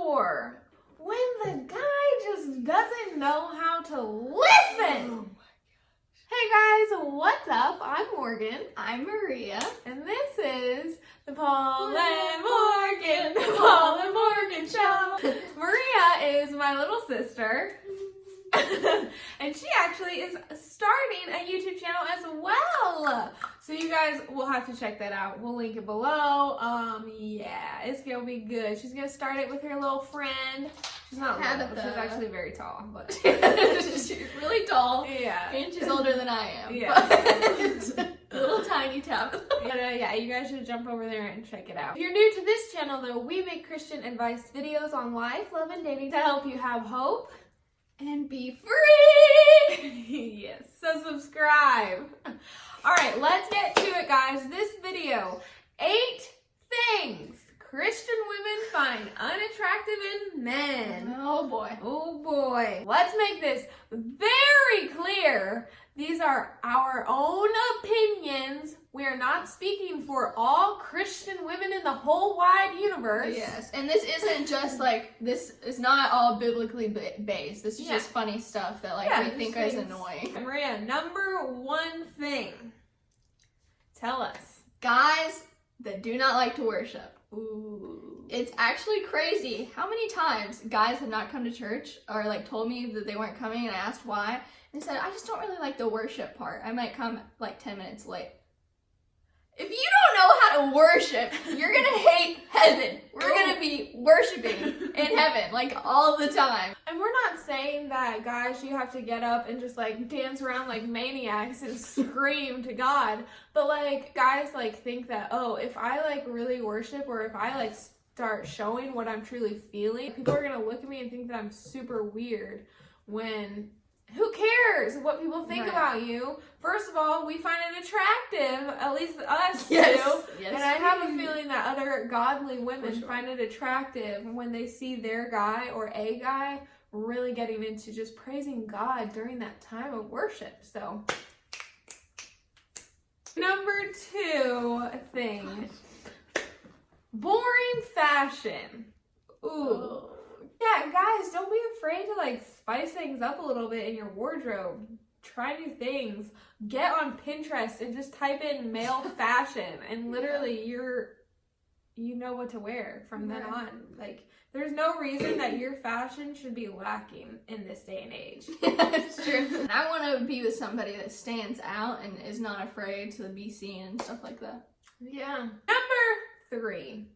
4. When the guy just doesn't know how to listen. Hey guys, what's up? I'm Morgan. I'm Maria. And this is the Paul and Morgan Show. Maria is my little sister. And she actually is starting a YouTube channel as well. So you guys will have to check that out. We'll link it below. Yeah, it's gonna be good. She's gonna start it with her little friend. She's not little, she's actually very tall, but she's really tall. Yeah. And she's older than I am. Yeah. Little tiny Tabitha. But yeah, you guys should jump over there and check it out. If you're new to this channel though, we make Christian advice videos on life, love, and dating to help you have hope and be free. Yes, so subscribe. All right, let's get to it, guys. This video, 8 things Christian women find unattractive in men. Oh boy. Oh boy. Let's make this very clear. These are our own opinions. We are not speaking for all Christian women in the whole wide universe. Yes, and this isn't just like, this is not all biblically based. This is just funny stuff that we think is annoying. Maria, number 1 thing. Tell us. Guys that do not like to worship. Ooh. It's actually crazy how many times guys have not come to church or told me that they weren't coming, and I asked why, and said, I just don't really like the worship part. I might come 10 minutes late. If you don't know how to worship, you're gonna hate heaven. We're gonna be worshiping in heaven all the time. And we're not saying that, guys, you have to get up and just dance around like maniacs and scream to God. But guys think that, oh, if I really worship, or if I start showing what I'm truly feeling, people are gonna look at me and think that I'm super weird, when who cares what people think about you? First of all, we find it attractive, at least us do. Yes, and I have a feeling that other godly women find it attractive when they see their guy or a guy really getting into just praising God during that time of worship. So, number 2 thing, boring fashion. Ooh. Yeah, guys, don't be afraid to spice things up a little bit in your wardrobe. Try new things. Get on Pinterest and just type in male fashion, and literally you know what to wear from then on. There's no reason that your fashion should be lacking in this day and age. It's true. And I want to be with somebody that stands out and is not afraid to be seen and stuff like that. Yeah. Number 3.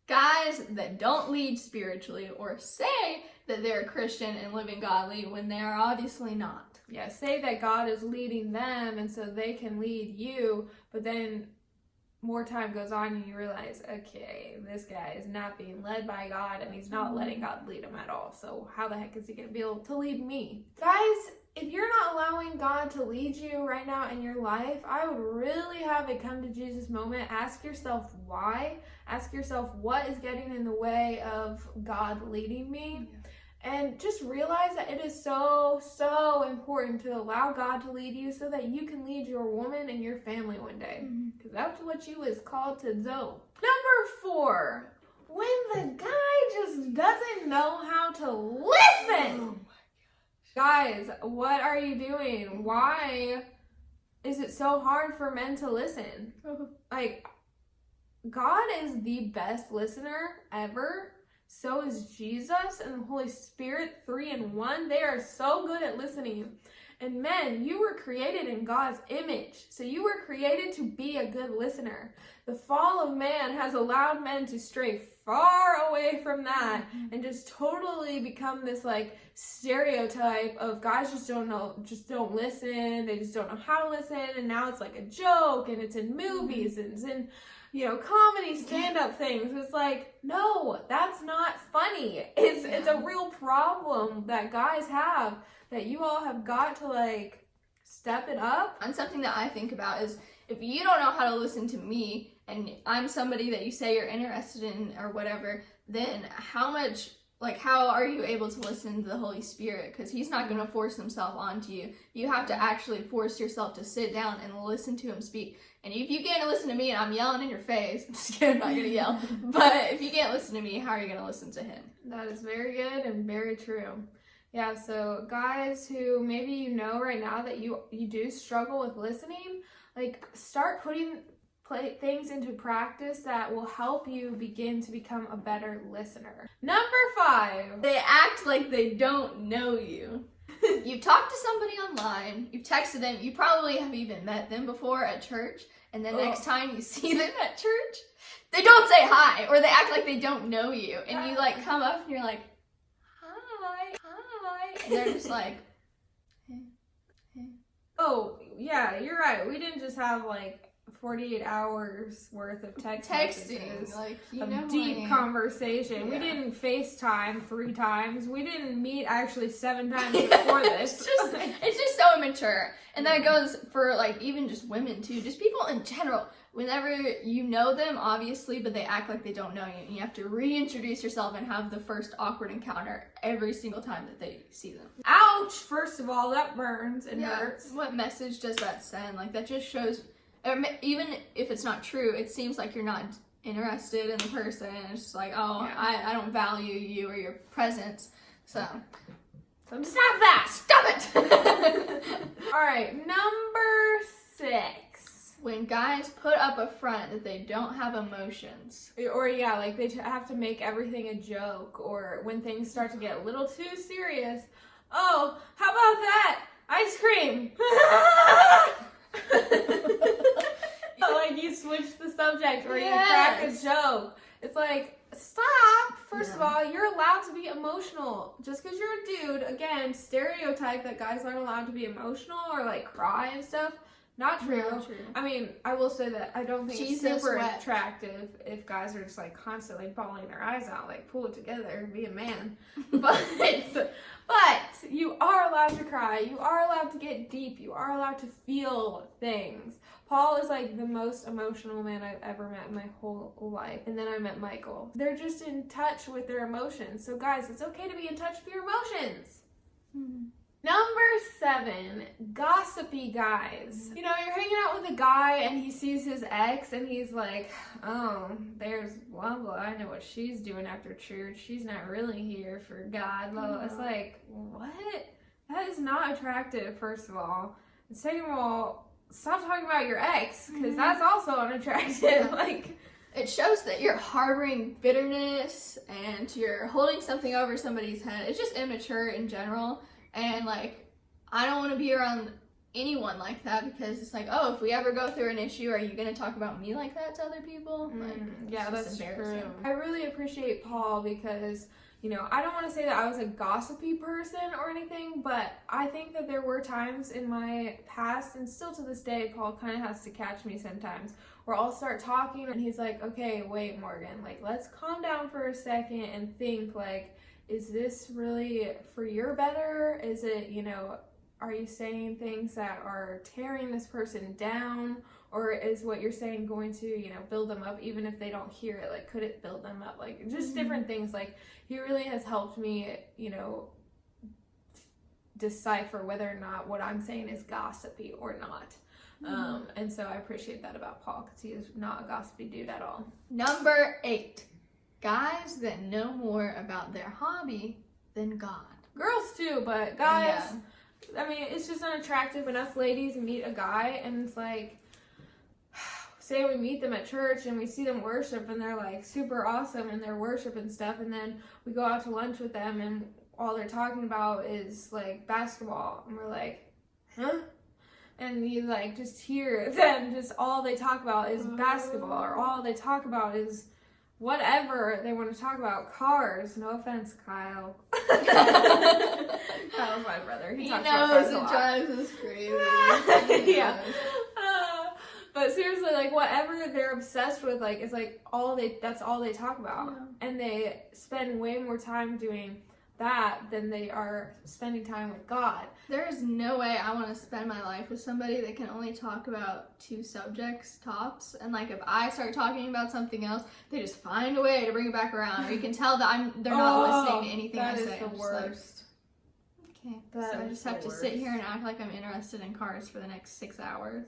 Guys that don't lead spiritually or say that they're a Christian and living godly when they are obviously not. Yeah, say that God is leading them and so they can lead you, but then more time goes on and you realize, okay, this guy is not being led by God and he's not letting God lead him at all. So how the heck is he going to be able to lead me? Guys, if you're not allowing God to lead you right now in your life, I would really have a come to Jesus moment. Ask yourself why. Ask yourself what is getting in the way of God leading me. And just realize that it is so, so important to allow God to lead you so that you can lead your woman and your family one day. Because that's what you is called to do. Number 4, when the guy just doesn't know how to listen. Guys, what are you doing? Why is it so hard for men to listen? God is the best listener ever. So is Jesus and the Holy Spirit, 3 in 1. They are so good at listening. And men, you were created in God's image. So you were created to be a good listener. The fall of man has allowed men to stray far away from that and just totally become this stereotype of guys just don't listen. They just don't know how to listen. And now it's a joke, and it's in movies and it's in comedy stand-up things. It's no, that's not funny. It's a real problem that guys have, that you all have got to step it up. And something that I think about is, if you don't know how to listen to me and I'm somebody that you say you're interested in or whatever, then how are you able to listen to the Holy Spirit? Because he's not going to force himself onto you. You have to actually force yourself to sit down and listen to him speak. And if you can't listen to me and I'm yelling in your face, I'm just kidding, I'm not gonna yell. But if you can't listen to me, how are you gonna listen to him? That is very good and very true. Yeah, so guys who maybe you know right now that you do struggle with listening, like start putting things into practice that will help you begin to become a better listener. Number 5. They act like they don't know you. You've talked to somebody online, you've texted them, you probably have even met them before at church, and the next time you see them at church, they don't say hi, or they act like they don't know you, and you like come up and you're like, hi, and they're just like, hey. Oh, yeah, you're right. We didn't just have like 48 hours worth of texting, like, you a know, deep conversation. Yeah. We didn't FaceTime 3 times. We didn't meet actually 7 times before this. It's just so immature. And that goes for like even just women too, just people in general. Whenever you know them, obviously, but they act like they don't know you, and you have to reintroduce yourself and have the first awkward encounter every single time that they see them. Ouch! First of all, that burns and hurts. What message does that send? Like, that just shows, even if it's not true, it seems like you're not interested in the person. It's just like, I don't value you or your presence. So stop that! Stop it! All right, number 6. When guys put up a front that they don't have emotions. Or yeah, like they have to make everything a joke, or when things start to get a little too serious. Oh, how about that? Ice cream! Like you switch the subject or you crack a joke. It's like, stop! First of all, you're allowed to be emotional. Just because you're a dude, again, stereotype that guys aren't allowed to be emotional or like cry and stuff. Not true. I mean, I will say that I don't think it's super attractive if guys are just like constantly bawling their eyes out, like pull it together, be a man. But you are allowed to cry. You are allowed to get deep. You are allowed to feel things. Paul is like the most emotional man I've ever met in my whole life. And then I met Michael. They're just in touch with their emotions. So guys, it's okay to be in touch with your emotions. Number 7, gossipy guys. You know, you're hanging out with a guy and he sees his ex and he's like, oh, there's blah blah, I know what she's doing after church. She's not really here for God. Blah. It's like, what? That is not attractive, first of all. And second of all, stop talking about your ex, because that's also unattractive. Like, it shows that you're harboring bitterness and you're holding something over somebody's head. It's just immature in general. And like, I don't want to be around anyone like that, because it's like, oh, if we ever go through an issue, are you going to talk about me like that to other people? Like, yeah, that's true. I really appreciate Paul because, you know, I don't want to say that I was a gossipy person or anything, but I think that there were times in my past, and still to this day, Paul kind of has to catch me sometimes, where I'll start talking and he's like, okay, wait, Morgan, like, let's calm down for a second and think, like, is this really for your better? Is it, you know, are you saying things that are tearing this person down? Or is what you're saying going to, you know, build them up even if they don't hear it? Like, could it build them up? Like, just different things. Like, he really has helped me, you know, decipher whether or not what I'm saying is gossipy or not. And so I appreciate that about Paul, because he is not a gossipy dude at all. Number 8. Guys that know more about their hobby than God. Girls too, but guys, I mean, it's just unattractive when us ladies meet a guy and it's like, say we meet them at church and we see them worship and they're like super awesome in their worship and stuff, and then we go out to lunch with them and all they're talking about is like basketball, and we're like, huh? And you like just hear them, just all they talk about is basketball, or all they talk about is whatever they want to talk about, cars. No offense, Kyle. Kyle's my brother. He talks about cars a lot. It drives us crazy. Yeah. But seriously, like, whatever they're obsessed with, like, is like that's all they talk about. Yeah. And they spend way more time doing that than they are spending time with God. There is no way I want to spend my life with somebody that can only talk about 2 subjects tops. And like, if I start talking about something else, they just find a way to bring it back around. Or you can tell that they're not listening to anything I say. That is the worst. Like, Okay, That so I is just the have to sit worst. here and act like I'm interested in cars for the next 6 hours.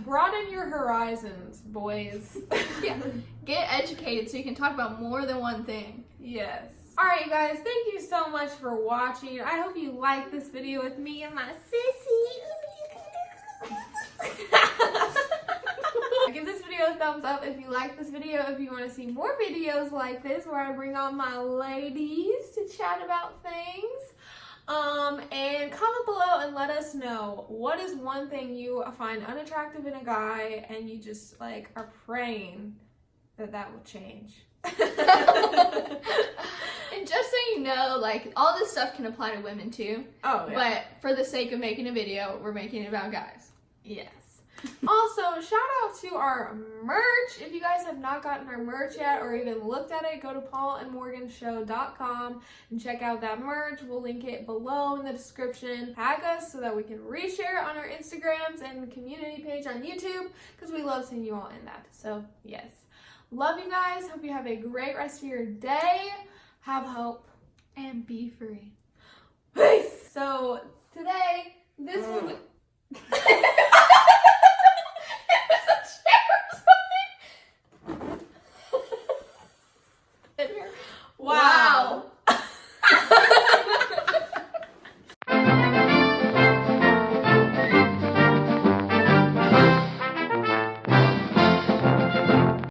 Broaden your horizons, boys. Yeah, get educated so you can talk about more than one thing. Yes. Alright, you guys, thank you so much for watching. I hope you liked this video with me and my sissy. Give this video a thumbs up if you like this video. If you want to see more videos like this where I bring on my ladies to chat about things. And comment below and let us know what is one thing you find unattractive in a guy and you just like are praying that will change. And just so you know, like, all this stuff can apply to women too. Oh, yeah. But for the sake of making a video, we're making it about guys. Yes. Also, shout out to our merch. If you guys have not gotten our merch yet or even looked at it, go to paulandmorganshow.com and check out that merch. We'll link it below in the description. Tag us so that we can reshare it on our Instagrams and community page on YouTube because we love seeing you all in that. So, yes. Love you guys. Hope you have a great rest of your day. Have hope. And be free. Peace. So, today, this will be... Wow.